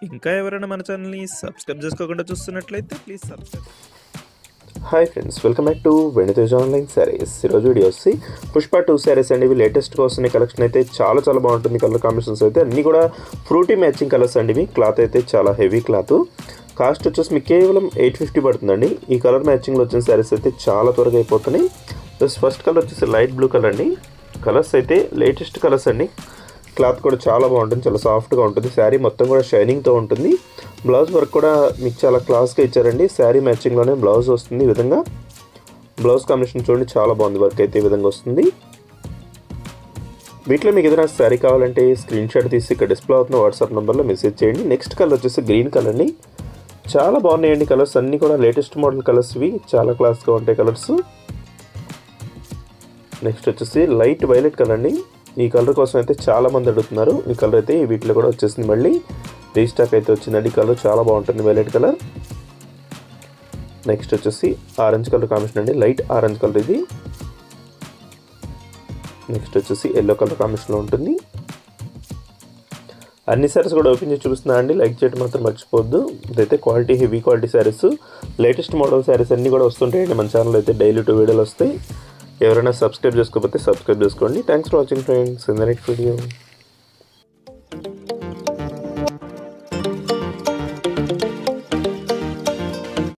ఇంకా ఎవరైనా మన ఛానల్ని సబ్స్క్రైబ్ చేసుకోకుండా చూస్తున్నట్లయితే please subscribe. Hi friends, welcome back to Venitej Online Sarees. ఈరోజు వీడియో వచ్చి పుష్ప 2 శారీస్ అండి. ఇవి లేటెస్ట్గా వస్తున్న కలెక్షన్ అయితే చాలా బాగుంటుంది. కలర్ కాంబినేషన్స్ అయితే అన్నీ కూడా ఫ్రూటీ మ్యాచింగ్ కలర్స్ అండి. ఇవి క్లాత్ అయితే చాలా హెవీ క్లాత్. కాస్ట్ వచ్చేసి మీకు కేవలం 850 పడుతుందండి. ఈ కలర్ మ్యాచింగ్లో వచ్చిన శారీస్ అయితే చాలా త్వరగా అయిపోతున్నాయి. ఫస్ట్ కలర్ వచ్చేసి లైట్ బ్లూ కలర్ అండి. కలర్స్ అయితే లేటెస్ట్ కలర్స్ అండి. క్లాత్ కూడా చాలా బాగుంటుంది, చాలా సాఫ్ట్గా ఉంటుంది. శారీ మొత్తం కూడా షైనింగ్తో ఉంటుంది. బ్లౌజ్ వర్క్ కూడా మీకు చాలా క్లాస్గా ఇచ్చారండి. శారీ మ్యాచింగ్లోనే బ్లౌజ్ వస్తుంది. ఈ విధంగా బ్లౌజ్ కాంబినేషన్ చూడండి, చాలా బాగుంది. వర్క్ అయితే ఈ విధంగా వస్తుంది. వీటిలో మీకు ఏదైనా శారీ కావాలంటే స్క్రీన్ షాట్ తీసి ఇక్కడ డిస్ప్లే అవుతున్న వాట్సాప్ నెంబర్లో మెసేజ్ చేయండి. నెక్స్ట్ కలర్ వచ్చేసి గ్రీన్ కలర్ని. చాలా బాగున్నాయండి కలర్స్ అన్నీ కూడా లేటెస్ట్ మోడల్ కలర్స్. ఇవి చాలా క్లాస్గా ఉంటాయి కలర్స్. నెక్స్ట్ వచ్చేసి లైట్ వైలెట్ కలర్ అండి. ఈ కలర్ కోసం అయితే చాలామంది అడుగుతున్నారు. ఈ కలర్ అయితే వీటిలో కూడా వచ్చేసింది, మళ్ళీ రీస్టాక్ అయితే వచ్చిందండి. ఈ కలర్ చాలా బాగుంటుంది, వైలెట్ కలర్. నెక్స్ట్ వచ్చేసి ఆరెంజ్ కలర్ కాంబినేషన్ అండి, లైట్ ఆరెంజ్ కలర్ ఇది. నెక్స్ట్ వచ్చేసి ఎల్లో కలర్ కాంబినేషన్లో ఉంటుంది. అన్ని శారీస్ కూడా ఓపెన్ చేసి చూపిస్తున్నా అండి. లైక్ చేయడం మాత్రం మర్చిపోవద్దు. ఇదైతే quality, heavy quality saris, latest model saris అన్నీ కూడా వస్తుంటాయండి. మన ఛానల్ అయితే డైలీ 2 వీడియోలు వస్తాయి. ఎవరైనా సబ్స్క్రైబ్ చేసుకోకపోతే సబ్స్క్రైబ్ చేసుకోండి. Thanks for watching friends. In the next video.